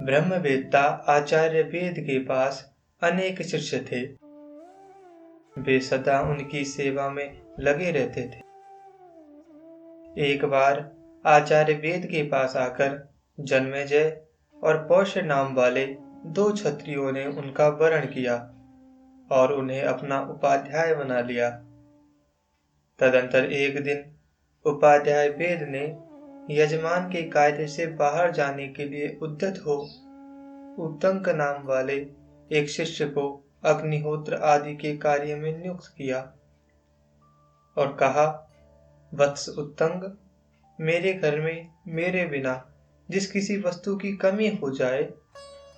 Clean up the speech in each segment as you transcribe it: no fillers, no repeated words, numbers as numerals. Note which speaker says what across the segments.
Speaker 1: ब्रह्मवेत्ता आचार्य वेद के पास अनेक शिष्य थे। वे सदा उनकी सेवा में लगे रहते थे। एक बार आचार्य वेद के पास आकर जन्मेजय और पौष्य नाम वाले दो क्षत्रियों ने उनका वरण किया और उन्हें अपना उपाध्याय बना लिया। तदंतर एक दिन उपाध्याय वेद ने यजमान के कायदे से बाहर जाने के लिए उद्यत हो उत्तंक नाम वाले एक शिष्य को अग्निहोत्र आदि के कार्य में नियुक्त किया और कहा, वत्स उत्तंग, मेरे घर में मेरे बिना जिस किसी वस्तु की कमी हो जाए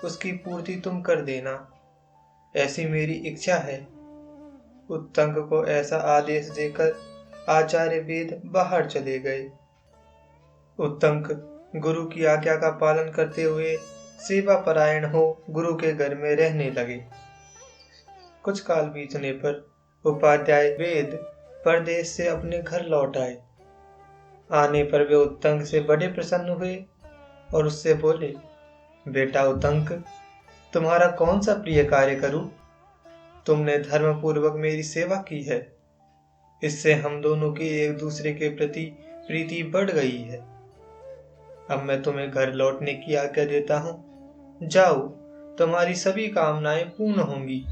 Speaker 1: उसकी पूर्ति तुम कर देना, ऐसी मेरी इच्छा है। उत्तंग को ऐसा आदेश देकर आचार्य वेद बाहर चले गए। उत्तंक गुरु की आज्ञा का पालन करते हुए सेवा परायण हो गुरु के घर में रहने लगे। कुछ काल बीतने पर उपाध्याय वेद परदेश से अपने घर लौट आए। आने पर वे उत्तंक से बड़े प्रसन्न हुए और उससे बोले, बेटा उत्तंक, तुम्हारा कौन सा प्रिय कार्य करूं? तुमने धर्म पूर्वक मेरी सेवा की है। इससे हम दोनों की एक दूसरे के प्रति प्रीति बढ़ गई है। अब मैं तुम्हें घर लौटने की आज्ञा देता हूं। जाओ, तुम्हारी सभी कामनाएं पूर्ण होंगी।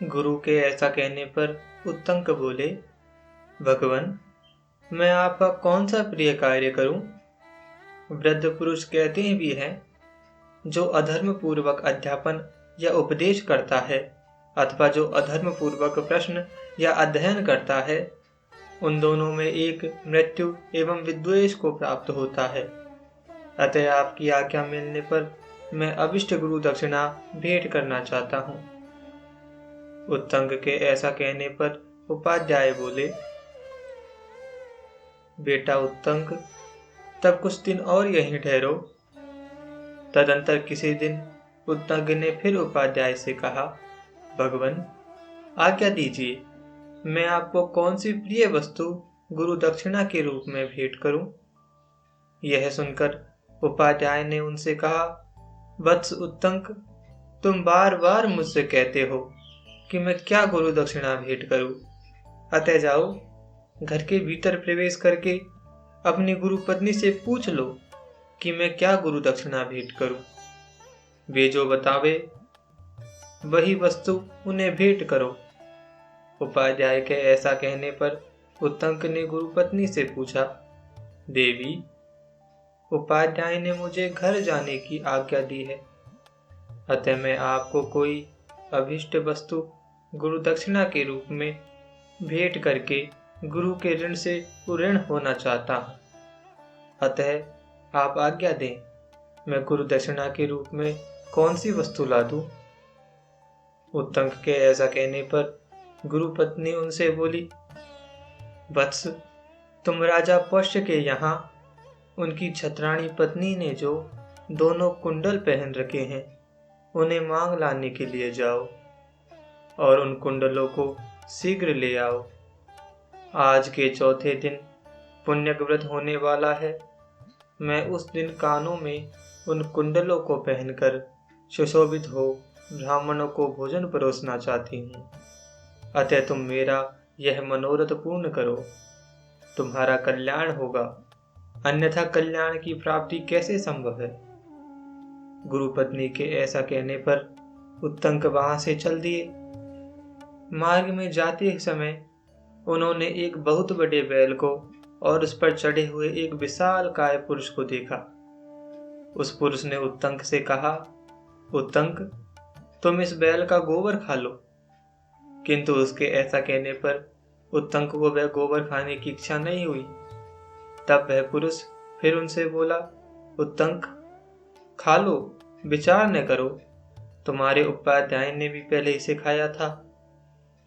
Speaker 1: गुरु के ऐसा कहने पर उत्तंक बोले, भगवान, मैं आपका कौन सा प्रिय कार्य करूं? वृद्ध पुरुष कहते ही भी हैं, जो अधर्म पूर्वक अध्यापन या उपदेश करता है अथवा जो अधर्म पूर्वक प्रश्न या अध्ययन करता है, उन दोनों में एक मृत्यु एवं विद्वेष को प्राप्त होता है। अतः आपकी आज्ञा मिलने पर मैं अभिष्ट गुरु दक्षिणा भेंट करना चाहता हूँ। उत्तंक के ऐसा कहने पर उपाध्याय बोले, बेटा उत्तंक, तब कुछ दिन और यहीं ठहरो। तदंतर किसी दिन उत्तंक ने फिर उपाध्याय से कहा, भगवान, आज्ञा दीजिए, मैं आपको कौन सी प्रिय वस्तु गुरु दक्षिणा के रूप में भेंट करूं? यह सुनकर उपाध्याय ने उनसे कहा, वत्स उत्तंक, तुम बार बार मुझसे कहते हो कि मैं क्या गुरु दक्षिणा भेंट करूं। अतः जाओ, घर के भीतर प्रवेश करके अपनी गुरु पत्नी से पूछ लो कि मैं क्या गुरु दक्षिणा भेंट करूं। वे जो बतावे वही वस्तु उन्हें भेंट करो। उपाध्याय के ऐसा कहने पर उत्तंक ने गुरु पत्नी से पूछा, देवी, उपाध्याय ने मुझे घर जाने की आज्ञा दी है, अतः मैं आपको कोई अभिष्ट वस्तु गुरु दक्षिणा के रूप में भेंट करके गुरु के ऋण से ऋण होना चाहता हूँ। अतः आप आज्ञा दें, मैं गुरु दक्षिणा के रूप में कौन सी वस्तु ला दूं? उत्तंक के ऐसा कहने पर गुरु पत्नी उनसे बोली, वत्स, तुम राजा पौष्य के यहाँ उनकी छत्राणी पत्नी ने जो दोनों कुंडल पहन रखे हैं उन्हें मांग लाने के लिए जाओ और उन कुंडलों को शीघ्र ले आओ। आज के चौथे दिन पुण्यक व्रत होने वाला है। मैं उस दिन कानों में उन कुंडलों को पहनकर सुशोभित हो ब्राह्मणों को भोजन परोसना चाहती हूँ। अतः तुम मेरा यह मनोरथ पूर्ण करो, तुम्हारा कल्याण होगा, अन्यथा कल्याण की प्राप्ति कैसे संभव है? गुरु पत्नी के ऐसा कहने पर उत्तंक वहां से चल दिए। मार्ग में जाते समय उन्होंने एक बहुत बड़े बैल को और उस पर चढ़े हुए एक विशाल काय पुरुष को देखा। उस पुरुष ने उत्तंक से कहा, उत्तंक, तुम इस बैल का गोबर खा लो। किंतु उसके ऐसा कहने पर उत्तंक को वह गोबर खाने की इच्छा नहीं हुई। तब वह पुरुष फिर उनसे बोला, उत्तंक, खा लो, विचार न करो, तुम्हारे उपाध्याय ने भी पहले इसे खाया था।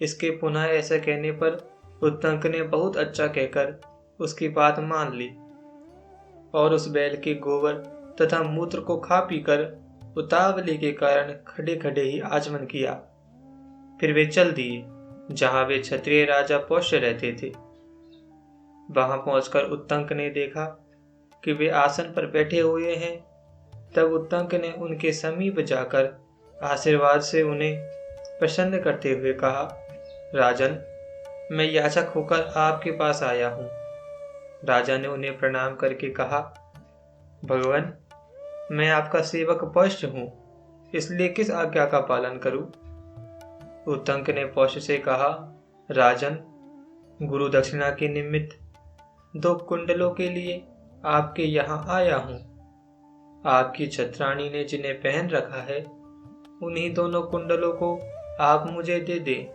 Speaker 1: इसके पुनः ऐसा कहने पर उत्तंक ने बहुत अच्छा कहकर उसकी बात मान ली और उस बैल के गोबर तथा मूत्र को खा पीकर उतावली के कारण खड़े खड़े ही आचमन किया। फिर वे चल दिए जहां वे क्षत्रिय राजा पौष्य रहते थे। वहां पहुंचकर उत्तंक ने देखा कि वे आसन पर बैठे हुए हैं तब उत्तंक ने उनके समीप जाकर आशीर्वाद से उन्हें प्रसन्न करते हुए कहा, राजन, मैं याचक होकर आपके पास आया हूँ। राजा ने उन्हें प्रणाम करके कहा, भगवान, मैं आपका सेवक पौष्य हूँ, इसलिए किस आज्ञा का पालन करूँ? उत्तंक ने पौष्य से कहा, राजन, गुरु दक्षिणा के निमित्त 2 कुंडलों के लिए आपके यहाँ आया हूँ। आपकी छत्राणी ने जिन्हें पहन रखा है, उन्हीं दोनों कुंडलों को आप मुझे दे दें।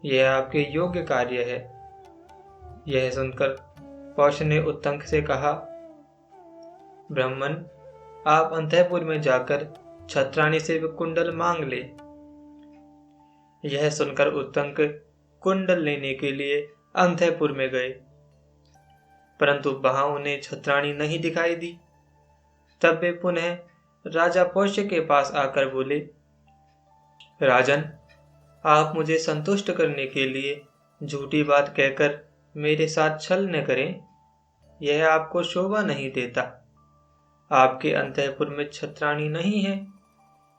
Speaker 1: यह आपके योग्य कार्य है। यह सुनकर पौष्य ने उत्तंक से कहा, ब्राह्मण, आप अंतःपुर में जाकर छत्राणी से कुंडल मांग ले। यह सुनकर उत्तंक कुंडल लेने के लिए अंतःपुर में गए, परंतु वहां उन्हें छत्राणी नहीं दिखाई दी। तब वे पुनः राजा पौष्य के पास आकर बोले, राजन, आप मुझे संतुष्ट करने के लिए झूठी बात कहकर मेरे साथ छल न करें। यह आपको शोभा नहीं देता। आपके अंतःपुर में छत्राणी नहीं है,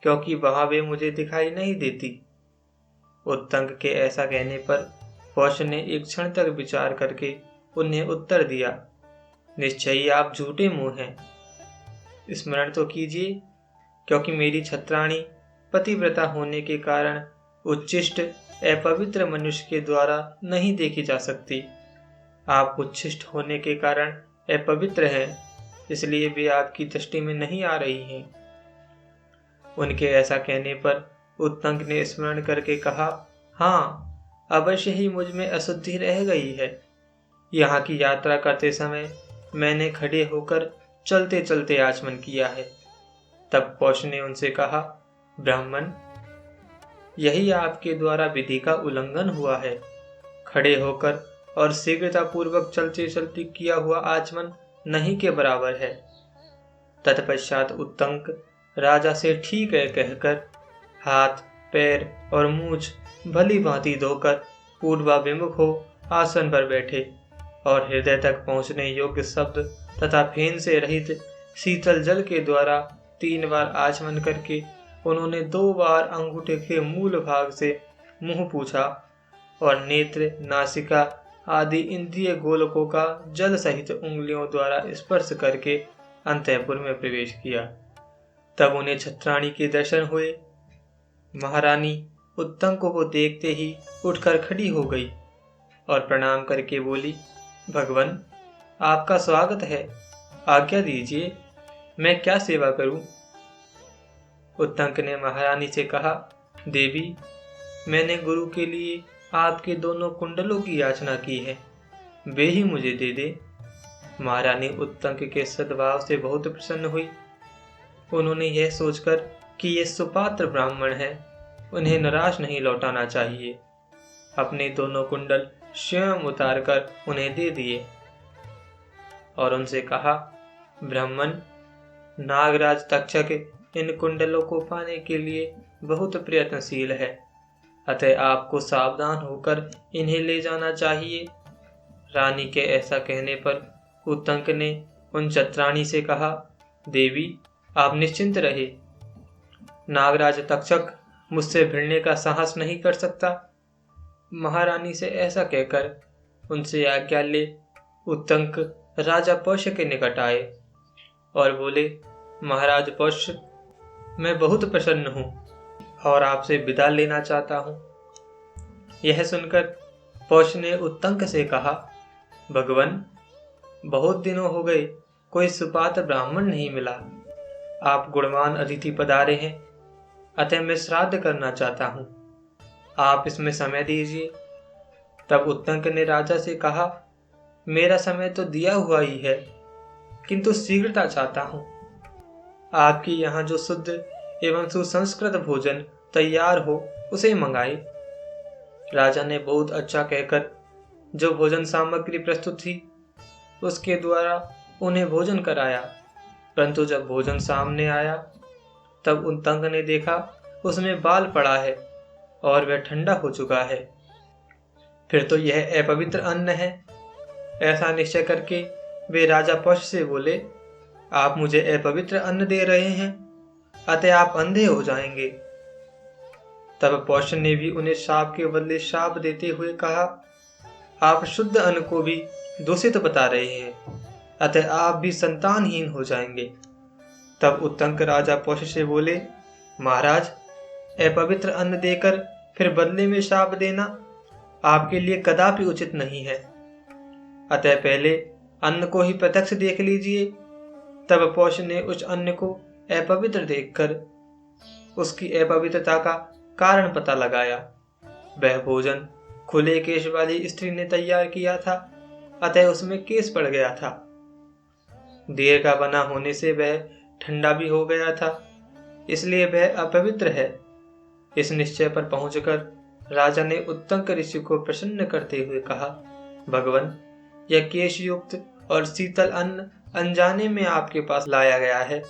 Speaker 1: क्योंकि वहां वे मुझे दिखाई नहीं देती। उत्तंक के ऐसा कहने पर पौष्य ने एक क्षण तक विचार करके उन्हें उत्तर दिया, निश्चय ही आप झूठे मुंह हैं। स्मरण तो कीजिए, क्योंकि मेरी छत्राणी पतिव्रता होने के कारण उच्छिष्ट अपवित्र मनुष्य के द्वारा नहीं देखी जा सकती। आप उच्छिष्ट होने के कारण अपवित्र हैं, इसलिए वे आपकी दृष्टि में नहीं आ रही हैं। उनके ऐसा कहने पर उत्तंक ने स्मरण करके कहा, हाँ, अवश्य ही मुझ में अशुद्धि रह गई है। यहाँ की यात्रा करते समय मैंने खड़े होकर चलते चलते आचमन किया है। तब पौष्य ने उनसे कहा, ब्राह्मण, यही आपके द्वारा विधि का उल्लंघन हुआ है। खड़े होकर और शीघ्रतापूर्वक चलते चलते किया हुआ आचमन नहीं के बराबर है। तत्पश्चात उत्तंक राजा से ठीक है कहकर हाथ, पैर और मूछ भली भांति धोकर पूर्वाभिमुख हो आसन पर बैठे और हृदय तक पहुँचने योग्य शब्द तथा फेन से रहित शीतल जल के द्वारा 3 बार आचमन करके उन्होंने 2 बार अंगूठे के मूल भाग से मुंह पूछा और नेत्र, नासिका आदि इंद्रिय गोलकों का जल सहित उंगलियों द्वारा स्पर्श करके अंतःपुर में प्रवेश किया। तब उन्हें छत्राणी के दर्शन हुए। महारानी उत्तंक को देखते ही उठकर खड़ी हो गई और प्रणाम करके बोली, भगवान, आपका स्वागत है। आज्ञा दीजिए, मैं क्या सेवा करूं? उत्तंक ने महारानी से कहा, देवी, मैंने गुरु के लिए आपके दोनों कुंडलों की याचना की है, वे ही मुझे दे दे। महारानी उत्तंक के सद्भाव से बहुत प्रसन्न हुई। उन्होंने यह सोचकर कि ये सुपात्र ब्राह्मण है, उन्हें निराश नहीं लौटाना चाहिए, अपने दोनों कुंडल स्वयं उतारकर उन्हें दे दिए और उनसे कहा, ब्राह्मण, नागराज तक्षक इन कुंडलों को पाने के लिए बहुत प्रयत्नशील है, अतः आपको सावधान होकर इन्हें ले जाना चाहिए। रानी के ऐसा कहने पर उत्तंक ने उन छत्राणी से कहा, देवी, आप निश्चिंत रहे, नागराज तक्षक मुझसे भिड़ने का साहस नहीं कर सकता। महारानी से ऐसा कहकर उनसे आज्ञा ले उत्तंक राजा पौष्य के निकट आए और बोले, महाराज पौष्य, मैं बहुत प्रसन्न हूँ और आपसे विदा लेना चाहता हूँ। यह सुनकर पौष्य ने उत्तंक से कहा, भगवान, बहुत दिनों हो गए कोई सुपात्र ब्राह्मण नहीं मिला। आप गुणवान अतिथि पधारे हैं, अतः मैं श्राद्ध करना चाहता हूँ, आप इसमें समय दीजिए। तब उत्तंक ने राजा से कहा, मेरा समय तो दिया हुआ ही है, किंतु शीघ्रता चाहता हूँ। आपके यहाँ जो शुद्ध एवं सुसंस्कृत भोजन तैयार हो उसे मंगाए। राजा ने बहुत अच्छा कहकर जो भोजन सामग्री प्रस्तुत थी उसके द्वारा उन्हें भोजन कराया, परंतु जब भोजन सामने आया तब उत्तंक ने देखा उसमें बाल पड़ा है और वह ठंडा हो चुका है। फिर तो यह अपवित्र अन्न है। ऐसा निश्चय करके वे राजा पौष्य से बोले, आप मुझे अपवित्र अन्न दे रहे हैं, अतः आप अंधे हो जाएंगे। तब पौष ने भी उन्हें शाप के बदले शाप देते हुए कहा, आप शुद्ध अन्न को भी दूषित बता रहे हैं, अतः आप भी संतानहीन हो जाएंगे। तब उत्तंक राजा पौष से बोले, महाराज, अपवित्र अन्न देकर फिर बदले में शाप देना आपके लिए कदापि उचित नहीं है। अतः पहले अन्न को ही प्रत्यक्ष देख लीजिए। तब पौष ने उस अन्न को अपवित्र देखकर उसकी अपवित्रता का कारण पता लगाया। वह भोजन खुले केश वाली स्त्री ने तैयार किया था, अतः उसमें केश पड़ गया था। देर का बना होने से वह ठंडा भी हो गया था, इसलिए वह अपवित्र है। इस निश्चय पर पहुंचकर राजा ने उत्तंक ऋषि को प्रसन्न करते हुए कहा, भगवान, यह केश युक्त और शीतल अन्न अनजाने में आपके पास लाया गया है,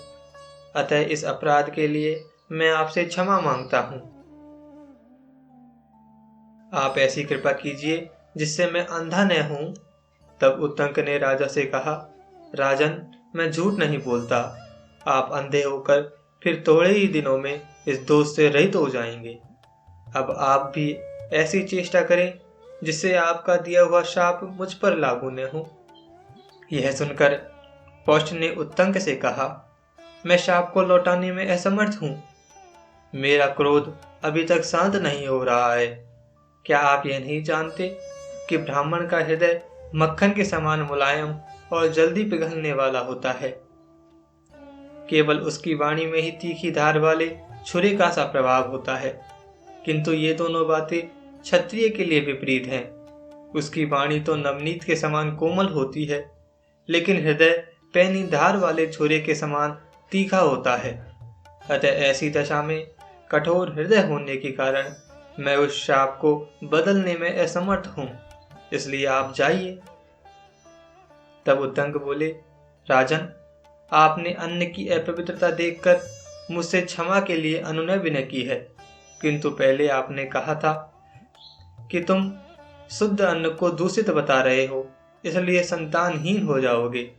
Speaker 1: अतः इस अपराध के लिए मैं आपसे क्षमा मांगता हूं। आप ऐसी कृपा कीजिए जिससे मैं अंधा न हूं। तब उत्तंक ने राजा से कहा, राजन, मैं झूठ नहीं बोलता। आप अंधे होकर फिर थोड़े ही दिनों में इस दोष से रहित हो जाएंगे। अब आप भी ऐसी चेष्टा करें जिससे आपका दिया हुआ शाप मुझ पर लागू न हो। यह सुनकर पौष ने उत्तंक से कहा, मैं शाप को लौटाने में असमर्थ हूं। मेरा क्रोध अभी तक शांत नहीं हो रहा है। क्या आप यह नहीं जानते कि ब्राह्मण का हृदय मक्खन के समान मुलायम और जल्दी पिघलने वाला होता है। केवल उसकी वाणी में ही तीखी धार वाले छुरे का सा प्रभाव होता है, किंतु ये दोनों बातें क्षत्रिय के लिए विपरीत हैं। उसकी वाणी तो नवनीत के समान कोमल होती है, लेकिन हृदय पैनी धार वाले छुरे के समान तीखा होता है। अतः ऐसी दशा में कठोर हृदय होने के कारण मैं उस शाप को बदलने में असमर्थ हूं, इसलिए आप जाइए। तब उत्तंक बोले, राजन, आपने अन्न की अपवित्रता देखकर मुझसे क्षमा के लिए अनुनय विनय की है, किंतु पहले आपने कहा था कि तुम शुद्ध अन्न को दूषित बता रहे हो, इसलिए संतानहीन हो जाओगे।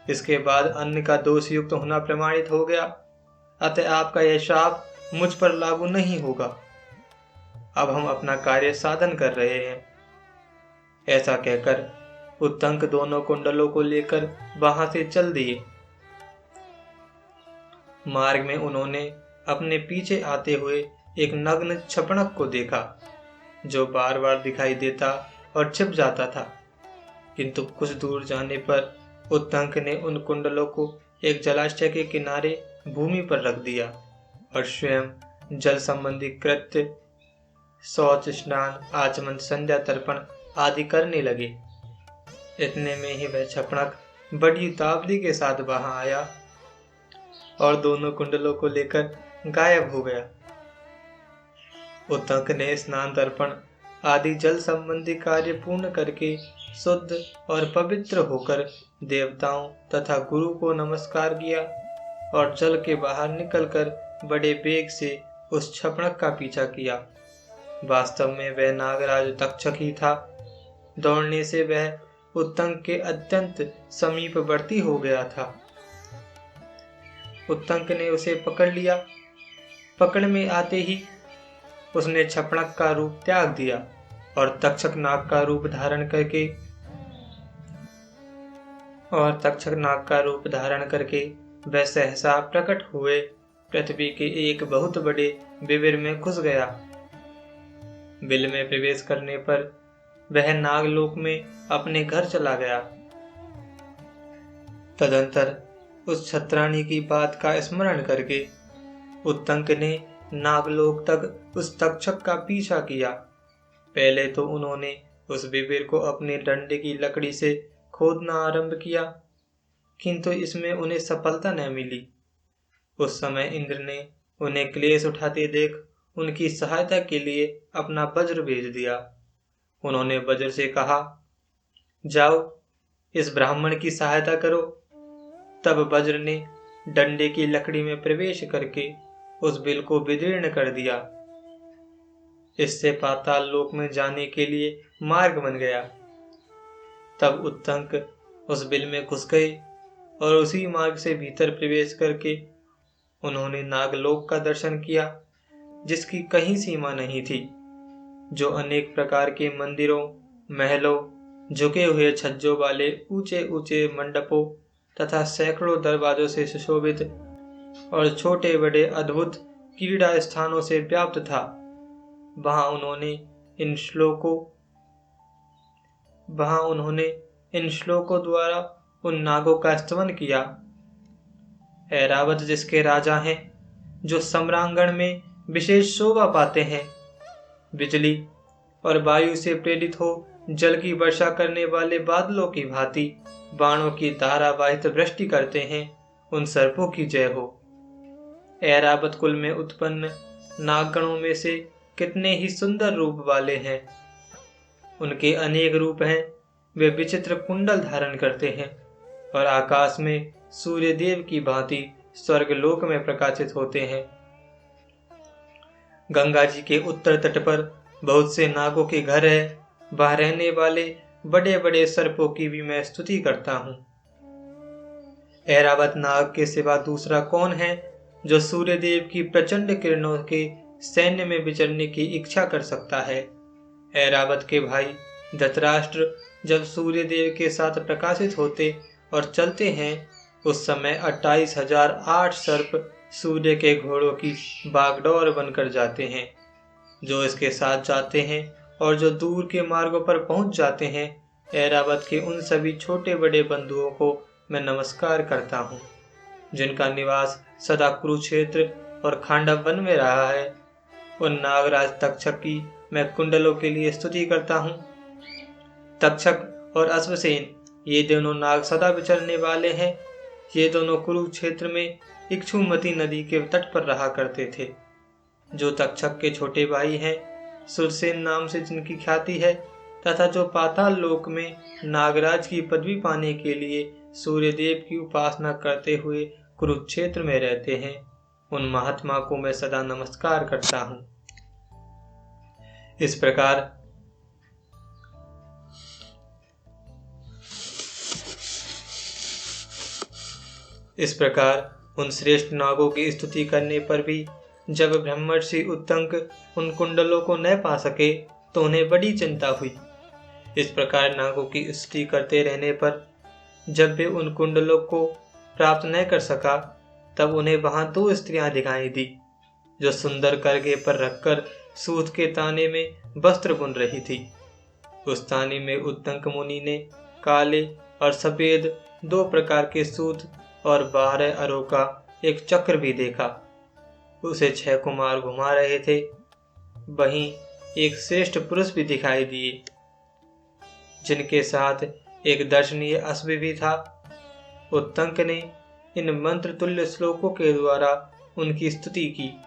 Speaker 1: इसके बाद अन्न का दोष युक्त होना प्रमाणित हो गया, अतः आपका यह शाप मुझ पर लागू नहीं होगा। अब हम अपना कार्य साधन कर रहे हैं। ऐसा कहकर उत्तंक दोनों कुंडलों को लेकर वहां से चल दिए। मार्ग में उन्होंने अपने पीछे आते हुए एक नग्न छपणक को देखा, जो बार बार दिखाई देता और छिप जाता था, किंतु कुछ दूर जाने पर उत्तंक ने उन कुंडलों को एक जलाशय के किनारे भूमि पर रख दिया और स्वयं जल संबंधी कृत्य, शौच, स्नान, आचमन, संध्या, तर्पण आदि करने लगे। इतने में ही वह छपणक बड़ी उतावली के साथ वहां आया और दोनों कुंडलों को लेकर गायब हो गया। उत्तंक ने स्नान, तर्पण आदि जल संबंधी कार्य पूर्ण करके शुद्ध और पवित्र होकर देवताओं तथा गुरु को नमस्कार किया और जल के बाहर निकलकर बड़े वेग से उस छपणक का पीछा किया। वास्तव में वह नागराज तक्षक ही था। दौड़ने से वह उत्तंक के अत्यंत समीपवर्ती हो गया था। उत्तंक ने उसे पकड़ लिया। पकड़ में आते ही उसने छपणक का रूप त्याग दिया और तक्षक नाग का रूप धारण करके वह सहसा प्रकट हुए पृथ्वी के एक बहुत बड़े विविर में घुस गया। बिल में प्रवेश करने पर वह नागलोक में अपने घर चला गया। तदंतर उस छत्राणी की बात का स्मरण करके उत्तंक ने नागलोक तक उस तक्षक का पीछा किया। पहले तो उन्होंने उस विविर को अपने डंडे की लकड़ी से खोदना आरंभ किया, किंतु इसमें उन्हें सफलता न मिली। उस समय इंद्र ने उन्हें क्लेश उठाते देख उनकी सहायता के लिए अपना वज्र भेज दिया। उन्होंने वज्र से कहा, जाओ इस ब्राह्मण की सहायता करो। तब वज्र ने डंडे की लकड़ी में प्रवेश करके उस बिल को विदीर्ण कर दिया। इससे पाताल लोक में जाने के लिए मार्ग बन गया। तब उत्तंक उस बिल में घुस गए और उसी मार्ग से भीतर प्रवेश करके उन्होंने नागलोक का दर्शन किया, जिसकी कहीं सीमा नहीं थी, जो अनेक प्रकार के मंदिरों, महलों, झुके हुए छज्जों वाले ऊंचे ऊंचे मंडपों तथा सैकड़ों दरवाजों से सुशोभित और छोटे बड़े अद्भुत क्रीड़ा स्थानों से व्याप्त था। वहां उन्होंने इन श्लोकों द्वारा उन नागों का स्तवन किया। ऐरावत जिसके राजा हैं, जो सम्रांगण में विशेष शोभा पाते हैं, बिजली और वायु से प्रेरित हो जल की वर्षा करने वाले बादलों की भांति बाणों की धारावाहित वृष्टि करते हैं, उन सर्पों की जय हो। ऐरावत कुल में उत्पन्न नागगणों में से कितने ही सुंदर रूप वाले हैं। उनके अनेक रूप हैं। वे विचित्र कुंडल धारण करते हैं और आकाश में सूर्य देव की भांति स्वर्गलोक में प्रकाशित होते हैं। गंगा जी के उत्तर तट पर बहुत से नागों के घर है। वहां रहने वाले बड़े बड़े सर्पों की भी मैं स्तुति करता हूँ। ऐरावत नाग के सिवा दूसरा कौन है जो सूर्य देव की प्रचंड किरणों के सैन्य में विचरने की इच्छा कर सकता है। ऐरावत के भाई धृतराष्ट्र जब सूर्य देव के साथ प्रकाशित होते और चलते हैं, उस समय 28,008 सर्प सूर्य के घोड़ों की बागडोर बनकर जाते हैं। जो इसके साथ जाते हैं और जो दूर के मार्गों पर पहुंच जाते हैं, ऐरावत के उन सभी छोटे बड़े बंधुओं को मैं नमस्कार करता हूँ, जिनका निवास सदा कुरुक्षेत्र और खांडव वन में रहा है। उन नागराज तक्षक की मैं कुंडलों के लिए स्तुति करता हूँ। तक्षक और अश्वसेन, ये दोनों नाग सदा विचरने वाले हैं। ये दोनों कुरुक्षेत्र में इक्षुमती नदी के तट पर रहा करते थे। जो तक्षक के छोटे भाई हैं, सुरसेन नाम से जिनकी ख्याति है, तथा जो पाताल लोक में नागराज की पदवी पाने के लिए सूर्यदेव की उपासना करते हुए कुरुक्षेत्र में रहते हैं, उन महात्मा को मैं सदा नमस्कार करता हूँ। इस प्रकार उन श्रेष्ठ नागों की स्तुति करने पर भी जब ब्रह्मर्षि उत्तंक उन कुंडलों को न पा सके तो उन्हें बड़ी चिंता हुई। इस प्रकार नागों की स्तुति करते रहने पर जब वे उन कुंडलों को प्राप्त न कर सका, तब उन्हें वहां 2 स्त्रियां दिखाई दी, जो सुंदर करगे पर रखकर सूत के ताने में वस्त्र बुन रही थी। उस ताने में उत्तंक मुनि ने काले और सफेद 2 प्रकार के सूत और 12 अरों का एक चक्र भी देखा। उसे 6 कुमार घुमा रहे थे। वहीं एक श्रेष्ठ पुरुष भी दिखाई दिए, जिनके साथ एक दर्शनीय अश्व भी था। उत्तंक ने इन मंत्र तुल्य श्लोकों के द्वारा उनकी स्तुति की।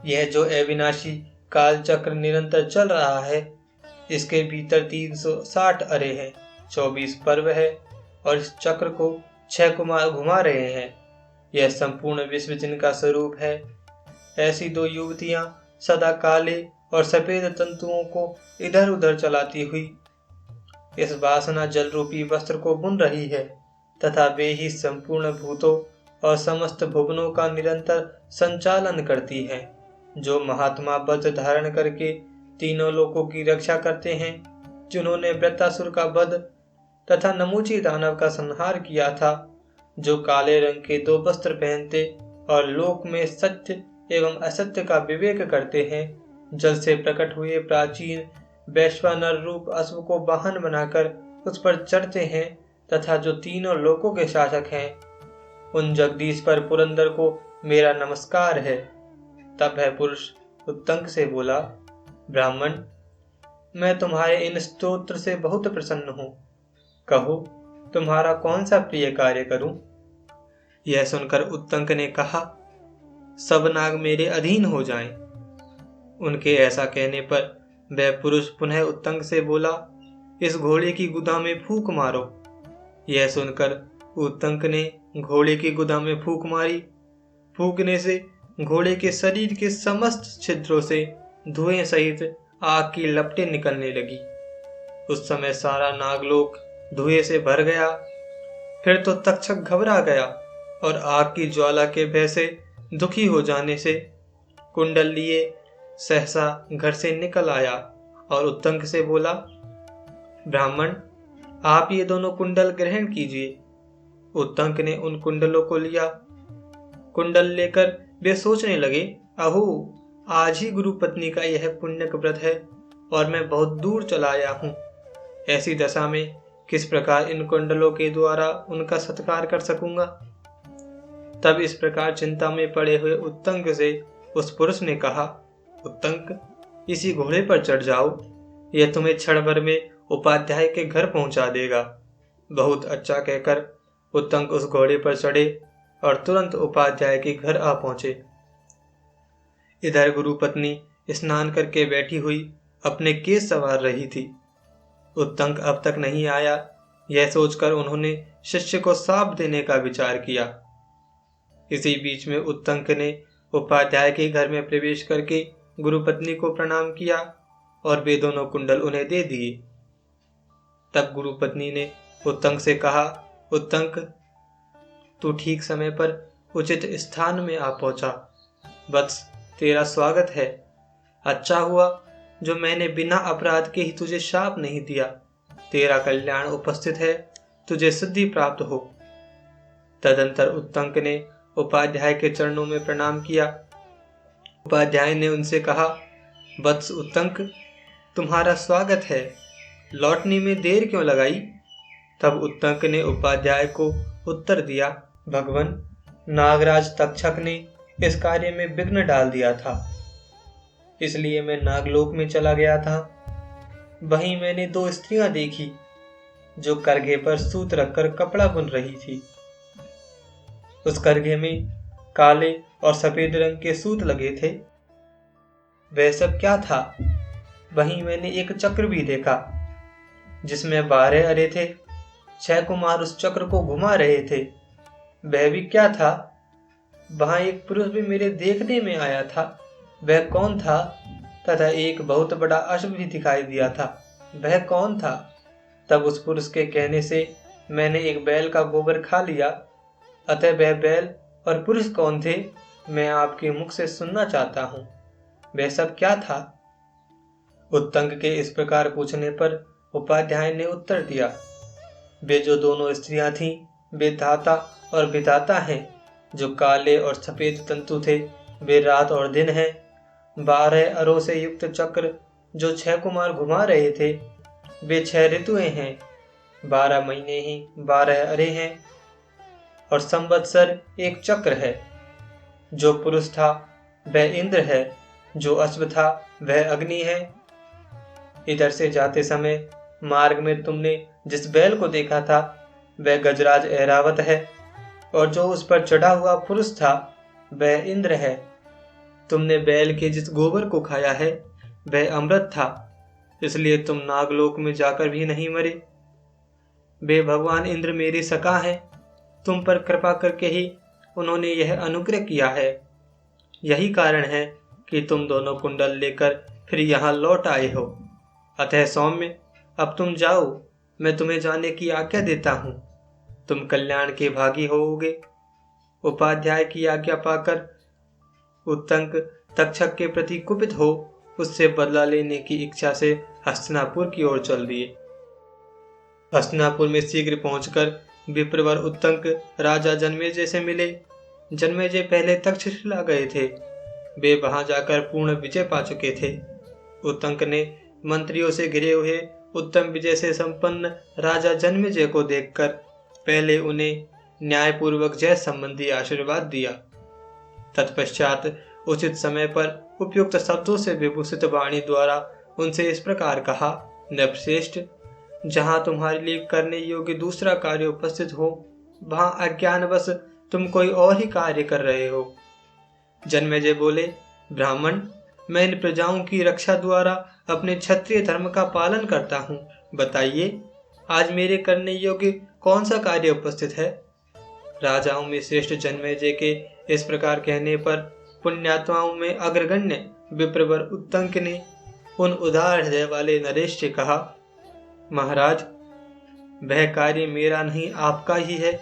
Speaker 1: यह जो अविनाशी काल चक्र निरंतर चल रहा है, इसके भीतर 360 अरे हैं, 24 पर्व है और इस चक्र को 6 कुमार घुमा रहे हैं। यह संपूर्ण विश्व जिनका स्वरूप है। ऐसी 2 युवतियां सदा काले और सफेद तंतुओं को इधर उधर चलाती हुई इस वासना जल रूपी वस्त्र को बुन रही है, तथा वे ही संपूर्ण भूतों और समस्त भुवनों का निरंतर संचालन करती है। जो महात्मा वज्र धारण करके तीनों लोकों की रक्षा करते हैं, जिन्होंने वृत्तासुर का वध तथा नमूची दानव का संहार किया था, जो काले रंग के 2 वस्त्र पहनते और लोक में सत्य एवं असत्य का विवेक करते हैं, जल से प्रकट हुए प्राचीन वैश्वानर रूप अश्व को वाहन बनाकर उस पर चढ़ते हैं, तथा जो तीनों लोकों के शासक हैं, उन जगदीश पर पुरंदर को मेरा नमस्कार है। तब वह पुरुष उत्तंक से बोला, ब्राह्मण, मैं तुम्हारे इन स्तोत्र से बहुत प्रसन्न हूँ। कहो, तुम्हारा कौन सा प्रिय कार्य करूं? यह सुनकर उत्तंक ने कहा, सब नाग मेरे अधीन हो जाएं। उनके ऐसा कहने पर वह पुरुष पुनः उत्तंक से बोला, इस घोड़े की गुदा में फूंक मारो। यह सुनकर उत्तंक ने घोड़े की गुदा में फूंक मारी। फूंकने से घोड़े के शरीर के समस्त छिद्रों से धुएं सहित आग की लपटें निकलने लगी। उस समय सारा नागलोक धुएं से भर गया। फिर तो तक्षक घबरा गया और आग की ज्वाला के भय से दुखी हो जाने से कुंडल लिए सहसा घर से निकल आया और उत्तंक से बोला, ब्राह्मण, आप ये दोनों कुंडल ग्रहण कीजिए। उत्तंक ने उन कुंडलों को लिया। कुंडल लेकर वे सोचने लगे, अहो, आज ही गुरु पत्नी का यह पुण्यक व्रत है और मैं बहुत दूर चला आया हूँ। ऐसी दशा में किस प्रकार इन कुंडलों के द्वारा उनका सत्कार कर सकूंगा। तब इस प्रकार चिंता में पड़े हुए उत्तंक से उस पुरुष ने कहा, उत्तंक, इसी घोड़े पर चढ़ जाओ, यह तुम्हें क्षण भर में उपाध्याय के घर पहुंचा देगा। बहुत अच्छा कहकर उत्तंक उस घोड़े पर चढ़े और तुरंत उपाध्याय के घर आ पहुंचे। इधर गुरु पत्नी स्नान करके बैठी हुई अपने केस संवार रही थी। उत्तंक अब तक नहीं आया, यह सोचकर उन्होंने शिष्य को शाप देने का विचार किया। इसी बीच में उत्तंक ने उपाध्याय के घर में प्रवेश करके गुरु पत्नी को प्रणाम किया और वे दोनों कुंडल उन्हें दे दिए। तब गुरु पत्नी ने उत्तंक से कहा, उत्तंक, तू ठीक समय पर उचित स्थान में आ पहुंचा। वत्स, तेरा स्वागत है। अच्छा हुआ जो मैंने बिना अपराध के ही तुझे शाप नहीं दिया। तेरा कल्याण उपस्थित है, तुझे सिद्धि प्राप्त हो। तदंतर उत्तंक ने उपाध्याय के चरणों में प्रणाम किया। उपाध्याय ने उनसे कहा, वत्स उत्तंक, तुम्हारा स्वागत है, लौटने में देर क्यों लगाई। तब उत्तंक ने उपाध्याय को उत्तर दिया, भगवन, नागराज तक्षक ने इस कार्य में विघ्न डाल दिया था, इसलिए मैं नागलोक में चला गया था। वहीं मैंने दो स्त्रियां देखी जो करघे पर सूत रखकर कपड़ा बुन रही थी। उस करघे में काले और सफेद रंग के सूत लगे थे। वह सब क्या था? वहीं मैंने एक चक्र भी देखा जिसमें 12 अरे थे। 6 कुमार उस चक्र को घुमा रहे थे। वह भी क्या था? वहां एक पुरुष भी मेरे देखने में आया था। वह कौन था? तथा एक बहुत बड़ा अश्व भी दिखाई दिया था। वह कौन था? तब उस पुरुष के कहने से मैंने एक बैल का गोबर खा लिया। अतः वह बैल और पुरुष कौन थे, मैं आपके मुख से सुनना चाहता हूँ। वह सब क्या था? उत्तंक के इस प्रकार पूछने पर उपाध्याय ने उत्तर दिया, वे जो दोनों स्त्रियां थीं, वे धाता और विधाता हैं। जो काले और सफेद तंतु थे, वे रात और दिन हैं। 12 अरों से युक्त चक्र जो 6 कुमार घुमा रहे थे, वे 6 ऋतुएं हैं। 12 महीने ही 12 अरे हैं और संवत्सर एक चक्र है। जो पुरुष था वह इंद्र है, जो अश्व था वह अग्नि है। इधर से जाते समय मार्ग में तुमने जिस बैल को देखा था वह गजराज ऐरावत है, और जो उस पर चढ़ा हुआ पुरुष था वह इंद्र है। तुमने बैल के जिस गोबर को खाया है वह अमृत था, इसलिए तुम नागलोक में जाकर भी नहीं मरे। वे भगवान इंद्र मेरे सखा हैं, तुम पर कृपा करके ही उन्होंने यह अनुग्रह किया है। यही कारण है कि तुम दोनों कुंडल लेकर फिर यहाँ लौट आए हो। अतः सौम्य, अब तुम जाओ, मैं तुम्हें जाने की आज्ञा देता हूँ। तुम कल्याण के भागी होोगे। उपाध्याय की आज्ञा पाकर उत्तंक तक्षक के प्रति कुपित हो उससे बदला लेने की इच्छा से हस्तिनापुर की ओर चल दिए। हस्तिनापुर में शीघ्र पहुंचकर विप्रवर उत्तंक राजा जन्मेजय से मिले। जन्मेजय पहले तक्षशिला गए थे। वे वहां जाकर पूर्ण विजय पा चुके थे। उत्तंक ने मंत्रियों से घिरे हुए उत्तम विजय से संपन्न राजा जन्मेजय को देखकर पहले उन्हें न्यायपूर्वक जय संबंधी आशीर्वाद दिया। तत्पश्चात उचित समय पर उपयुक्त शब्दों से विभूषित वाणी द्वारा उनसे इस प्रकार कहा, नृपश्रेष्ठ, जहां तुम्हारे लिए करने योग्य दूसरा कार्य उपस्थित हो, वहां अज्ञानवश तुम कोई और ही कार्य कर रहे हो। जन्मेजय बोले, ब्राह्मण, मैं इन प्रजाओं की रक्षा द्वारा अपने क्षत्रिय धर्म का पालन करता हूँ। बताइए, आज मेरे करने योग्य कौन सा कार्य उपस्थित है? राजाओं में श्रेष्ठ जन्मेजय के इस प्रकार कहने पर पुण्यात्माओं में अग्रगण्य विप्रवर उत्तंक ने उन उदार हृदय वाले नरेश से कहा, महाराज, वह कार्य मेरा नहीं आपका ही है,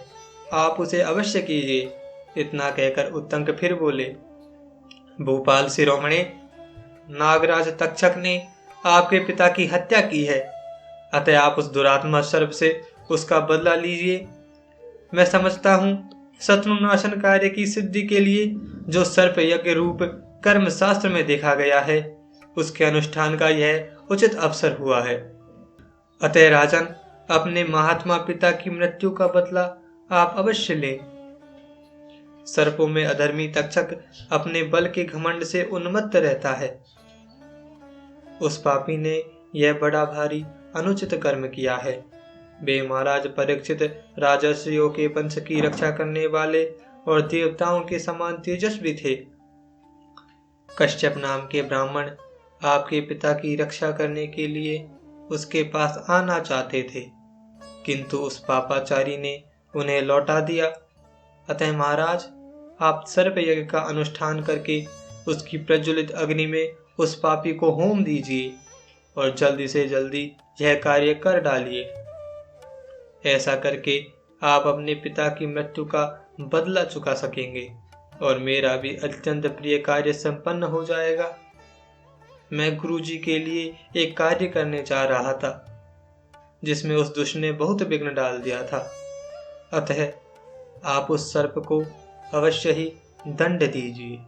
Speaker 1: आप उसे अवश्य कीजिए। इतना कहकर उत्तंक फिर बोले, भूपाल शिरोमणि, नागराज तक्षक ने आपके पिता की हत्या की है, अतः आप उस दुरात्मा सर्प से उसका बदला लीजिए। मैं समझता हूँ शत्रुनाशन कार्य की सिद्धि के लिए जो सर्प यज्ञ रूप कर्म शास्त्र में देखा गया है, उसके अनुष्ठान का यह उचित अवसर हुआ है। अतः राजन, अपने महात्मा पिता की मृत्यु का बदला आप अवश्य लें। सर्पों में अधर्मी तक्षक अपने बल के घमंड से उन्मत्त रहता है। उस पापी ने यह बड़ा भारी अनुचित कर्म किया है। वे महाराज परीक्षित राजर्षियों के वंश की रक्षा करने वाले और देवताओं के समान तेजस्वी थे। कश्यप नाम के ब्राह्मण आपके पिता की रक्षा करने के लिए उसके पास आना चाहते थे, किंतु उस पापाचारी ने उन्हें लौटा दिया। अतः महाराज, आप सर्प यज्ञ का अनुष्ठान करके उसकी प्रज्वलित अग्नि में उस पापी को होम दीजिए और जल्दी से जल्दी यह कार्य कर डालिए। ऐसा करके आप अपने पिता की मृत्यु का बदला चुका सकेंगे और मेरा भी अत्यंत प्रिय कार्य संपन्न हो जाएगा। मैं गुरुजी के लिए एक कार्य करने जा रहा था, जिसमें उस दुष्ट ने बहुत विघ्न डाल दिया था। अतः आप उस सर्प को अवश्य ही दंड दीजिए।